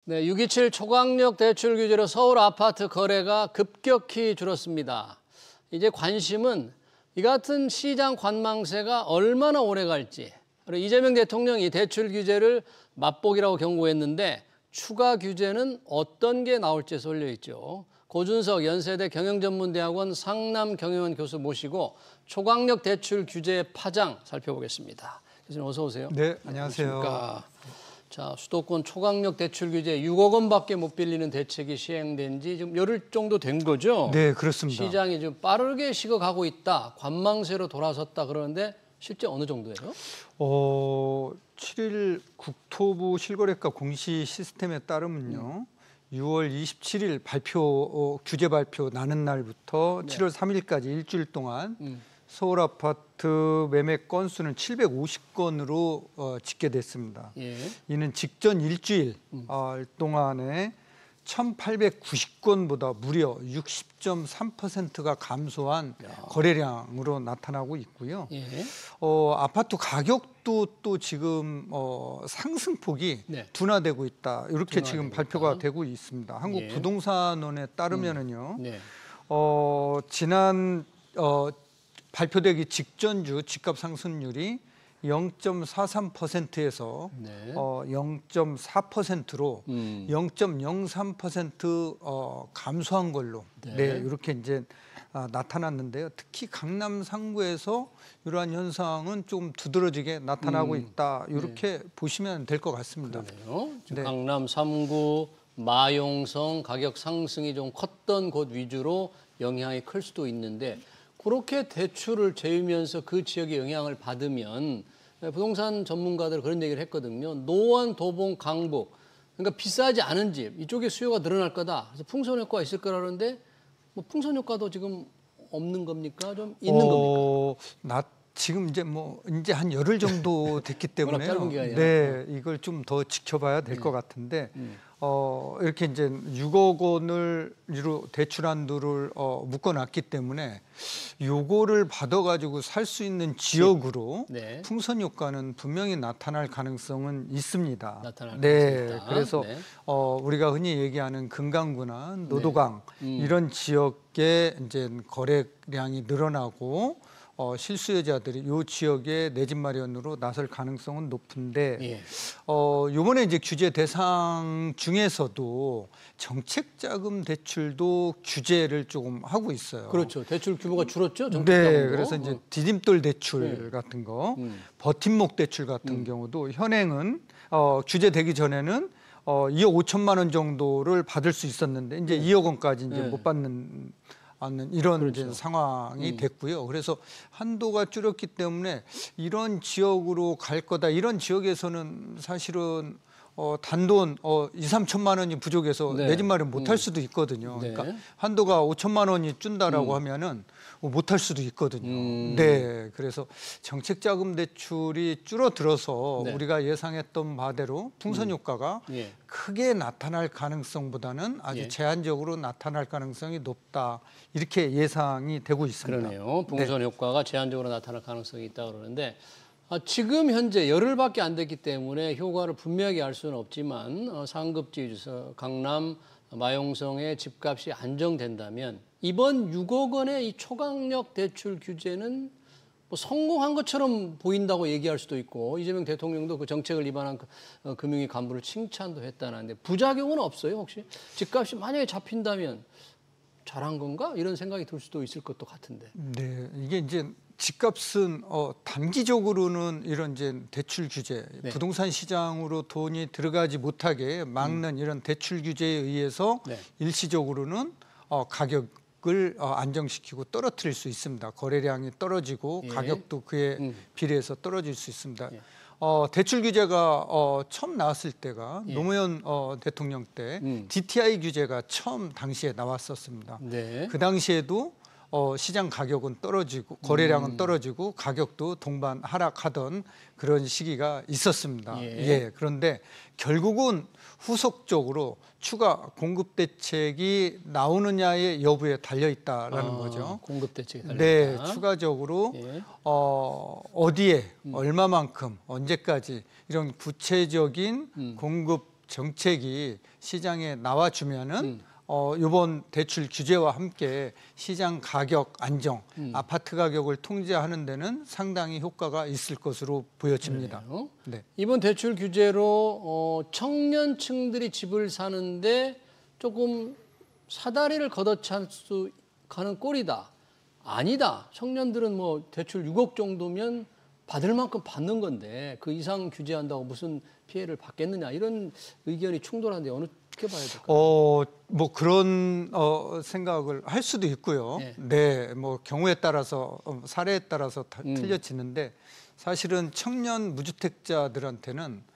네, 6.27 초강력 대출 규제로 서울 아파트 거래가 급격히 줄었습니다. 이제 관심은 이 같은 시장 관망세가 얼마나 오래 갈지. 그리고 이재명 대통령이 대출 규제를 맛보기라고 경고했는데 추가 규제는 어떤 게 나올지 쏠려 있죠. 고준석 연세대 경영전문대학원 상남경영원 교수 모시고 초강력 대출 규제의 파장 살펴보겠습니다. 교수님 어서 오세요. 네, 안녕하세요. 안녕하십니까. 자, 수도권 초강력 대출 규제 6억 원밖에 못 빌리는 대책이 시행된 지 지금 열흘 정도 된 거죠? 네, 그렇습니다. 시장이 좀 빠르게 식어가고 있다, 관망세로 돌아섰다 그러는데 실제 어느 정도예요? 7일 국토부 실거래가 공시 시스템에 따르면요. 6월 27일 규제 발표 나는 날부터 7월 3일까지 일주일 동안 서울 아파트 매매 건수는 750건으로 집계됐습니다. 예. 이는 직전 일주일 동안에 1,890건보다 무려 60.3%가 감소한 거래량으로 나타나고 있고요. 예. 아파트 가격도 또 지금 상승폭이 둔화되고 있다. 이렇게 지금 발표가 되고 있습니다. 한국부동산원에 따르면은요. 지난 발표되기 직전주 집값 상승률이 0.43%에서 0.4%로 0.03% 감소한 걸로 이렇게 이제 나타났는데요. 특히 강남 상구에서 이러한 현상은 좀 두드러지게 나타나고 있다. 이렇게 보시면 될 것 같습니다. 그러네요. 강남 3구, 마용성 가격 상승이 좀 컸던 곳 위주로 영향이 클 수도 있는데 그렇게 대출을 제휴면서 그 지역의 영향을 받으면 부동산 전문가들 그런 얘기를 했거든요. 노원, 도봉, 강북 그러니까 비싸지 않은 집 이쪽에 수요가 늘어날 거다. 그래서 풍선 효과가 있을 거라는데 뭐 풍선 효과도 지금 없는 겁니까? 좀 있는 겁니까? 지금 이제 한 열흘 정도 됐기 때문에 이걸 좀 더 지켜봐야 될 것 같은데 이렇게 이제 6억 원을 대출 한도를 묶어놨기 때문에 요거를 받아가지고 살 수 있는 지역으로 풍선 효과는 분명히 나타날 가능성은 있습니다. 그래서 우리가 흔히 얘기하는 금강구나 노도강 이런 지역에 이제 거래량이 늘어나고 실수요자들이 이 지역에 내 집 마련으로 나설 가능성은 높은데 이번에 이제 규제 대상 중에서도 정책자금 대출도 규제를 조금 하고 있어요. 그렇죠. 대출 규모가 줄었죠. 정책자금도. 그래서 이제 디딤돌 대출 같은 거, 버팀목 대출 같은 경우도 현행은 규제되기 전에는 2억 5천만 원 정도를 받을 수 있었는데 이제 2억 원까지 이제 못 받는 이런 이제 상황이 됐고요. 그래서 한도가 줄었기 때문에 이런 지역으로 갈 거다. 이런 지역에서는 사실은 단돈 2, 3천만 원이 부족해서 내 집 마련 못할 수도 있거든요. 그러니까 한도가 5천만 원이 준다라고 하면은 못할 수도 있거든요. 그래서 정책자금 대출이 줄어들어서 우리가 예상했던 바대로 풍선 효과가 크게 나타날 가능성보다는 아주 제한적으로 나타날 가능성이 높다. 이렇게 예상이 되고 있습니다. 그러네요. 풍선 효과가 제한적으로 나타날 가능성이 있다고 그러는데 지금 현재 열흘밖에 안 됐기 때문에 효과를 분명하게 알 수는 없지만 상급지 강남 마용성의 집값이 안정된다면 이번 6억 원의 이 초강력 대출 규제는 뭐 성공한 것처럼 보인다고 얘기할 수도 있고 이재명 대통령도 그 정책을 위반한 금융위 간부를 칭찬도 했다는데 부작용은 없어요 혹시? 집값이 만약에 잡힌다면 잘한 건가? 이런 생각이 들 수도 있을 것도 같은데. 이게 이제 집값은 단기적으로는 이런 이제 대출 규제, 부동산 시장으로 돈이 들어가지 못하게 막는 이런 대출 규제에 의해서 일시적으로는 가격을 안정시키고 떨어뜨릴 수 있습니다. 거래량이 떨어지고 가격도 그에 비례해서 떨어질 수 있습니다. 대출 규제가 처음 나왔을 때가 노무현 대통령 때 DTI 규제가 처음 당시에 나왔었습니다. 그 당시에도 시장 가격은 떨어지고 거래량은 떨어지고 가격도 동반 하락하던 그런 시기가 있었습니다. 그런데 결국은 후속적으로 추가 공급 대책이 나오느냐의 여부에 달려 있다라는 거죠. 공급 대책이 달려 있다. 추가적으로 어디에 얼마만큼 언제까지 이런 구체적인 공급 정책이 시장에 나와주면은 이번 대출 규제와 함께 시장 가격 안정, 아파트 가격을 통제하는 데는 상당히 효과가 있을 것으로 보여집니다. 네. 이번 대출 규제로 청년층들이 집을 사는데 조금 사다리를 걷어찰 수 가는 꼴이다. 아니다. 청년들은 뭐 대출 6억 정도면 받을 만큼 받는 건데 그 이상 규제한다고 무슨 피해를 받겠느냐 이런 의견이 충돌하는데 어떻게 봐야 될까요? 뭐 그런 생각을 할 수도 있고요. 네, 뭐 경우에 따라서 사례에 따라서 틀려지는데 사실은 청년 무주택자들한테는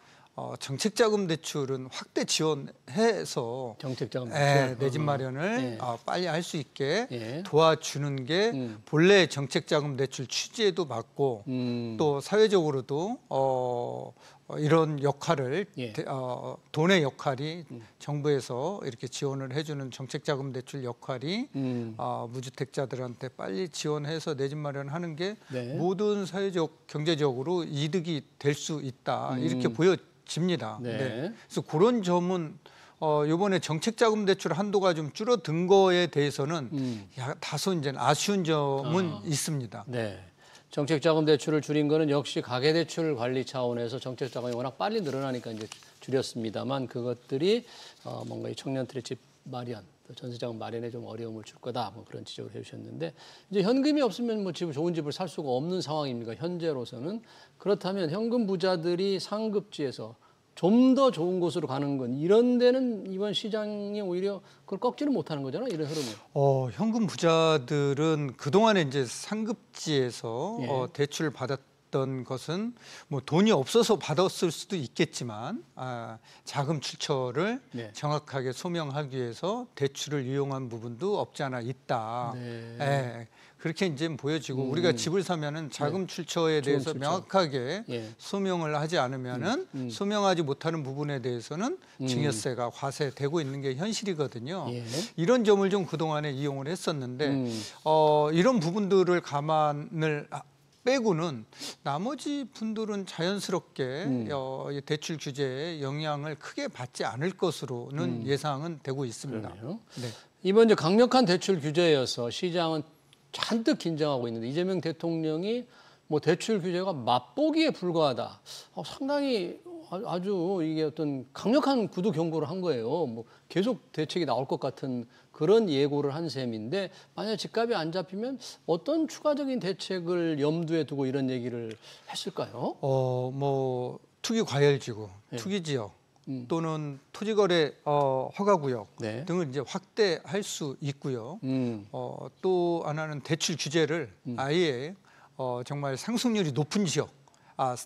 정책자금 대출은 확대 지원해서 정책자금 대출 내 집 마련을 빨리 할 수 있게 예. 도와주는 게 본래 정책자금 대출 취지에도 맞고 또 사회적으로도 이런 역할을 돈의 역할이 정부에서 이렇게 지원을 해주는 정책자금 대출 역할이 무주택자들한테 빨리 지원해서 내 집 마련하는 게 모든 사회적 경제적으로 이득이 될 수 있다 이렇게 보여집니다. 네. 그래서 그런 점은 이번에 정책자금 대출 한도가 좀 줄어든 거에 대해서는 다소 이제 아쉬운 점은 있습니다. 네. 정책자금 대출을 줄인 거는 역시 가계대출 관리 차원에서 정책자금이 워낙 빨리 늘어나니까 이제 줄였습니다만 그것들이 뭔가 이 청년들의 집 마련, 또 전세자금 마련에 좀 어려움을 줄 거다 뭐 그런 지적을 해주셨는데 이제 현금이 없으면 뭐 좋은 집을 살 수가 없는 상황입니까 현재로서는. 그렇다면 현금 부자들이 상급지에서 좀 더 좋은 곳으로 가는 건 이런 데는 이번 시장이 오히려 그걸 꺾지는 못하는 거잖아요. 이런 흐름이. 현금 부자들은 그동안에 이제 상급지에서 대출을 받았던 것은 뭐 돈이 없어서 받았을 수도 있겠지만 자금 출처를 정확하게 소명하기 위해서 대출을 이용한 부분도 없지 않아 있다. 그렇게 이제 보여지고 우리가 집을 사면은 자금 출처에 대해서 명확하게 소명을 하지 않으면은 소명하지 못하는 부분에 대해서는 증여세가 과세되고 있는 게 현실이거든요. 이런 점을 좀 그동안에 이용을 했었는데 이런 부분들을 감안을 빼고는 나머지 분들은 자연스럽게 대출 규제에 영향을 크게 받지 않을 것으로는 예상은 되고 있습니다. 네. 이번 이제 강력한 대출 규제여서 시장은 잔뜩 긴장하고 있는데 이재명 대통령이 뭐 대출 규제가 맛보기에 불과하다. 상당히 아주 이게 어떤 강력한 구두 경고를 한 거예요. 뭐 계속 대책이 나올 것 같은 그런 예고를 한 셈인데 만약 집값이 안 잡히면 어떤 추가적인 대책을 염두에 두고 이런 얘기를 했을까요? 뭐 투기 과열지구, 투기 지역 또는 토지거래 허가구역 등을 이제 확대할 수 있고요. 또 하나는 대출 규제를 아예 정말 상승률이 높은 지역,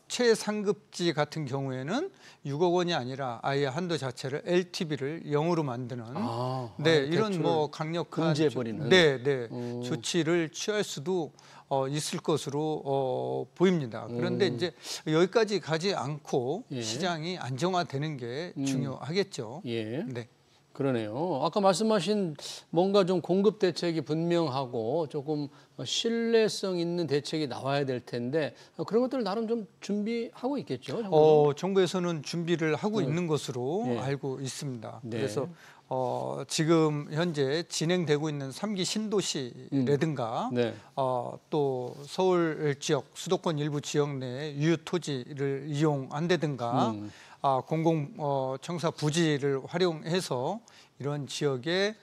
최상급지 같은 경우에는 6억 원이 아니라 아예 한도 자체를 LTV를 0으로 만드는 이런 뭐 강력한 조치를 취할 수도 있을 것으로 보입니다. 그런데 이제 여기까지 가지 않고 시장이 안정화되는 게 중요하겠죠. 네. 그러네요. 아까 말씀하신 뭔가 좀 공급 대책이 분명하고 조금 신뢰성 있는 대책이 나와야 될 텐데 그런 것들을 나름 좀 준비하고 있겠죠? 정부에서는 준비를 하고 있는 것으로 알고 있습니다. 그래서 지금 현재 진행되고 있는 3기 신도시라든가 또 서울 지역, 수도권 일부 지역 내 유휴 토지를 이용한다든가 공공 청사 부지를 활용해서 이런 지역에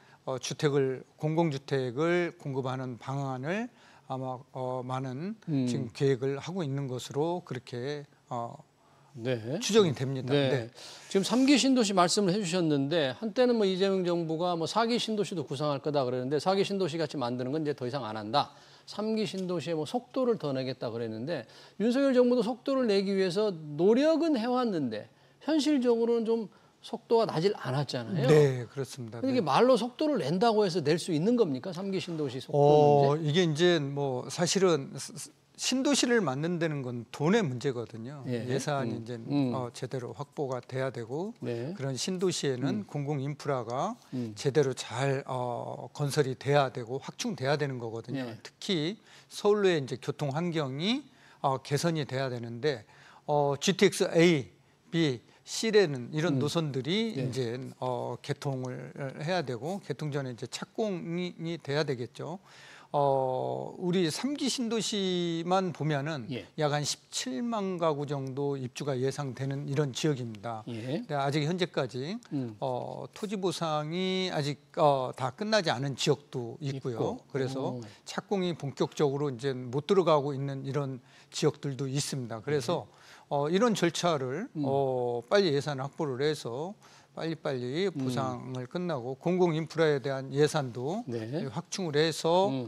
공공주택을 공급하는 방안을 아마 많은 지금 계획을 하고 있는 것으로 그렇게 추정이 됩니다. 지금 3기 신도시 말씀을 해주셨는데 한때는 뭐 이재명 정부가 뭐 4기 신도시도 구상할 거다 그랬는데 4기 신도시 같이 만드는 건 이제 더 이상 안 한다. 3기 신도시에 뭐 속도를 더 내겠다 그랬는데 윤석열 정부도 속도를 내기 위해서 노력은 해왔는데 현실적으로는 좀 속도가 나질 않았잖아요. 네, 그렇습니다. 이게 말로 속도를 낸다고 해서 낼 수 있는 겁니까? 3기 신도시 속도 문제? 이게 이제 뭐 사실은 신도시를 만든다는 건 돈의 문제거든요. 예산이 이제 제대로 확보가 돼야 되고 그런 신도시에는 공공 인프라가 제대로 잘 건설이 돼야 되고 확충돼야 되는 거거든요. 특히 서울의 이제 교통 환경이 개선이 돼야 되는데 GTX A, B C라는 이런 노선들이 이제 개통을 해야 되고 개통 전에 이제 착공이 돼야 되겠죠. 우리 3기 신도시만 보면은 약 한 17만 가구 정도 입주가 예상되는 이런 지역입니다. 근데 아직 현재까지 토지 보상이 아직 다 끝나지 않은 지역도 있고요. 그래서 착공이 본격적으로 이제 못 들어가고 있는 이런 지역들도 있습니다. 그래서 이런 절차를 빨리 예산 확보를 해서 빨리빨리 보상을 끝나고 공공 인프라에 대한 예산도 확충을 해서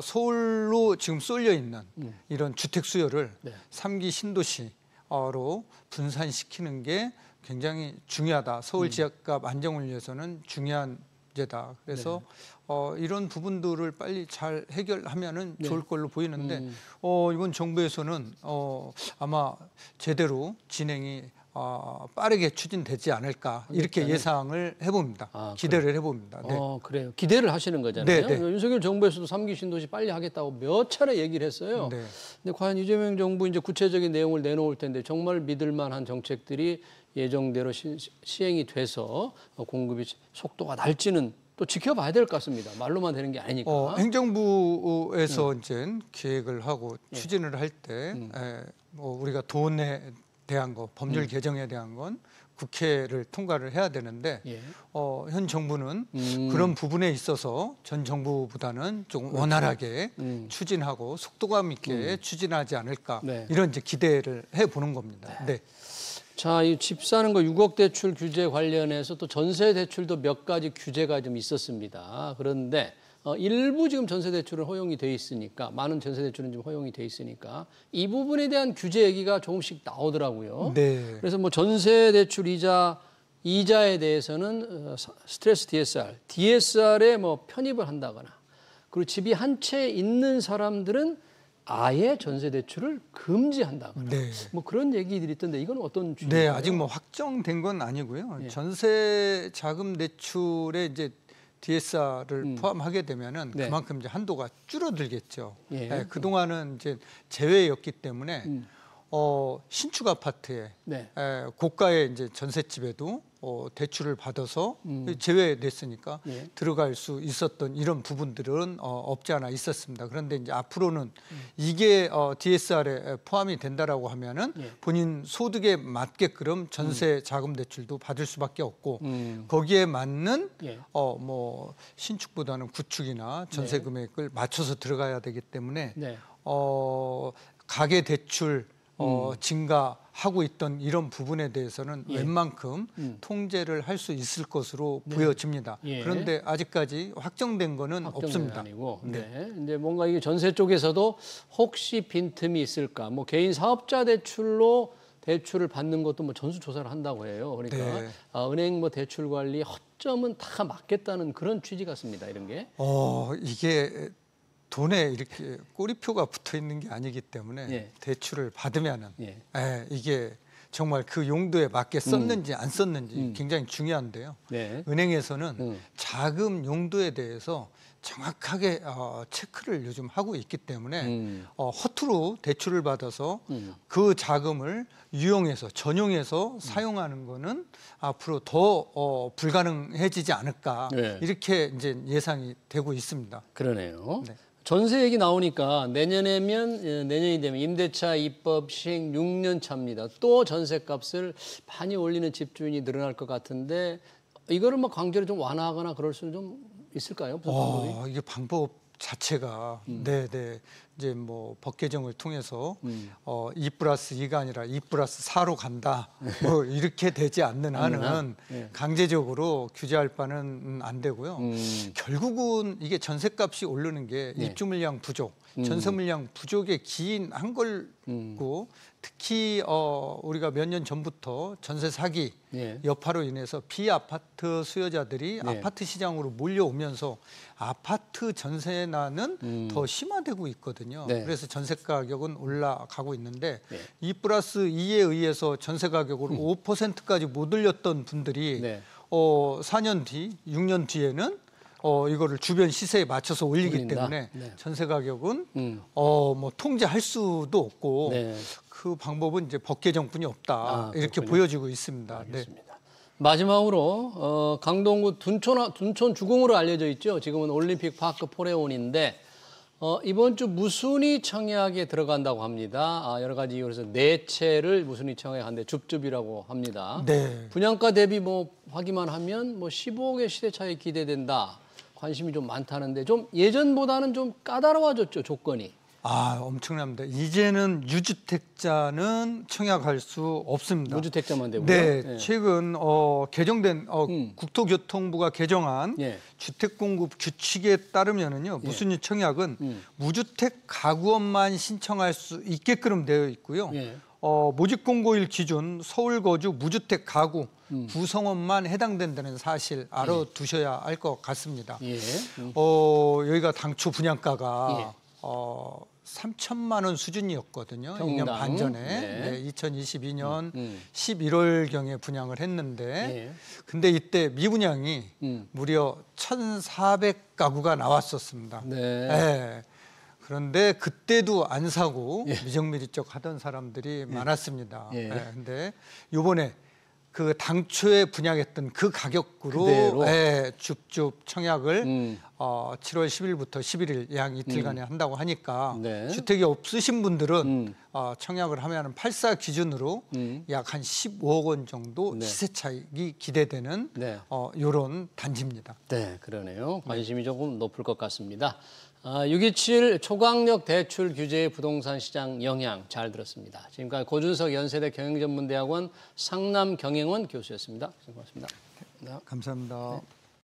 서울로 지금 쏠려 있는 이런 주택 수요를 3기 신도시로 분산시키는 게 굉장히 중요하다. 서울 지역값 안정을 위해서는 중요한 제다. 그래서 이런 부분들을 빨리 잘 해결하면은 좋을 걸로 보이는데 이번 정부에서는 아마 제대로 진행이 빠르게 추진되지 않을까 이렇게 예상을 해봅니다. 기대를 해봅니다. 네. 그래요. 기대를 하시는 거잖아요. 윤석열 정부에서도 3기 신도시 빨리 하겠다고 몇 차례 얘기를 했어요. 근데 과연 이재명 정부 이제 구체적인 내용을 내놓을 텐데 정말 믿을 만한 정책들이 예정대로 시행이 돼서 공급이 속도가 날지는 또 지켜봐야 될 것 같습니다. 말로만 되는 게 아니니까. 행정부에서 이제 기획을 하고 추진을 할 때 우리가 돈에 대한 거, 법률 개정에 대한 건 국회를 통과를 해야 되는데 현 정부는 그런 부분에 있어서 전 정부보다는 조금 원활하게 추진하고 속도감 있게 추진하지 않을까 이런 이제 기대를 해보는 겁니다. 네. 자, 이 집 사는 거 6억 대출 규제 관련해서 또 전세 대출도 몇 가지 규제가 좀 있었습니다. 그런데 일부 지금 전세 대출은 허용이 돼 있으니까 많은 전세 대출은 지금 허용이 돼 있으니까 이 부분에 대한 규제 얘기가 조금씩 나오더라고요. 그래서 뭐 전세 대출 이자에 대해서는 스트레스 DSR에 뭐 편입을 한다거나 그리고 집이 한 채 있는 사람들은 아예 전세 대출을 금지한다거나 뭐 그런 얘기들이 있던데 이건 어떤 주의인가요? 네, 아직 뭐 확정된 건 아니고요. 전세 자금 대출에 이제 DSR을 포함하게 되면은 그만큼 이제 한도가 줄어들겠죠. 그동안은 이제 제외였기 때문에 신축 아파트에 고가의 이제 전셋집에도 대출을 받아서 제외됐으니까 들어갈 수 있었던 이런 부분들은 없지 않아 있었습니다. 그런데 이제 앞으로는 이게 DSR에 포함이 된다라고 하면은 본인 소득에 맞게끔 전세 자금 대출도 받을 수밖에 없고 거기에 맞는 뭐 신축보다는 구축이나 전세 금액을 맞춰서 들어가야 되기 때문에 가계 대출 증가하고 있던 이런 부분에 대해서는 웬만큼 통제를 할 수 있을 것으로 보여집니다. 그런데 아직까지 확정된 거는 없습니다. 아니고. 근데 뭔가 이게 전세 쪽에서도 혹시 빈틈이 있을까? 뭐 개인 사업자 대출로 대출을 받는 것도 뭐 전수조사를 한다고 해요. 그러니까 은행 뭐 대출 관리 허점은 다 막겠다는 그런 취지 같습니다. 이런 게. 이게 돈에 이렇게 꼬리표가 붙어 있는 게 아니기 때문에 대출을 받으면은 이게 정말 그 용도에 맞게 썼는지 안 썼는지 굉장히 중요한데요. 은행에서는 자금 용도에 대해서 정확하게 체크를 요즘 하고 있기 때문에 허투루 대출을 받아서 그 자금을 유용해서 전용해서 사용하는 거는 앞으로 더 불가능해지지 않을까 이렇게 이제 예상이 되고 있습니다. 그러네요. 전세 얘기 나오니까 내년이 되면 임대차 입법 시행 6년 차입니다. 또 전세값을 많이 올리는 집주인이 늘어날 것 같은데 이거를 뭐 강제로 좀 완화하거나 그럴 수는 좀 있을까요? 무슨 방법이? 이게 방법 자체가 이제 뭐 법 개정을 통해서 2+2가 아니라 2+4로 간다. 뭐 이렇게 되지 않는 한은 강제적으로 규제할 바는 안 되고요. 결국은 이게 전세값이 오르는 게 입주 물량 부족, 전세 물량 부족의 기인 한 걸고 특히 우리가 몇 년 전부터 전세 사기 여파로 인해서 비아파트 수요자들이 아파트 시장으로 몰려오면서 아파트 전세난은 더 심화되고 있거든요. 그래서 전세 가격은 올라가고 있는데 2+2에 의해서 전세 가격을 5%까지 못 올렸던 분들이 4년 뒤, 6년 뒤에는 이거를 주변 시세에 맞춰서 올리기 올린다? 때문에 네. 전세 가격은 뭐 통제할 수도 없고 네. 그 방법은 이제 법 개정뿐이 없다 이렇게 그렇군요. 보여지고 있습니다. 네. 알겠습니다. 마지막으로 강동구 둔촌 주공으로 알려져 있죠. 지금은 올림픽 파크 포레온인데 이번 주 무순위 청약에 들어간다고 합니다. 여러 가지 이유에서 4채를 무순위 청약에 한데 줍줍이라고 합니다. 네. 분양가 대비 뭐 하기만 하면 뭐 15억의 시대 차이 기대된다. 관심이 좀 많다는데 좀 예전보다는 좀 까다로워졌죠, 조건이. 엄청납니다. 이제는 유주택자는 청약할 수 없습니다. 무주택자만 되고요. 네, 최근 개정된 국토교통부가 개정한 예. 주택공급 규칙에 따르면은요, 무순위 청약은 무주택 가구원만 신청할 수 있게끔 되어 있고요. 예. 모집 공고일 기준 서울 거주 무주택 가구 구성원만 해당된다는 사실 알아두셔야 할 것 같습니다. 예. 여기가 당초 분양가가 3천만 원 수준이었거든요. 평당. 2년 반 전에. 네. 네, 2022년 11월경에 분양을 했는데 예. 근데 이때 미분양이 무려 1,400가구가 나왔었습니다. 네. 네. 그런데 그때도 안 사고 미정미리적 하던 사람들이 많았습니다. 예. 네, 근데 요번에 그 당초에 분양했던 그 가격으로 그대로? 줍줍 청약을 7월 10일부터 11일 약 이틀간에 한다고 하니까 네. 주택이 없으신 분들은 청약을 하면 84 기준으로 약 한 15억 원 정도 네. 시세 차익이 기대되는 네. 이런 단지입니다. 네, 그러네요. 관심이 조금 높을 것 같습니다. 6.27 초강력 대출 규제의 부동산 시장 영향 잘 들었습니다. 지금까지 고준석 연세대 경영전문대학원 상남경영원 교수였습니다. 고맙습니다. 감사합니다. 네.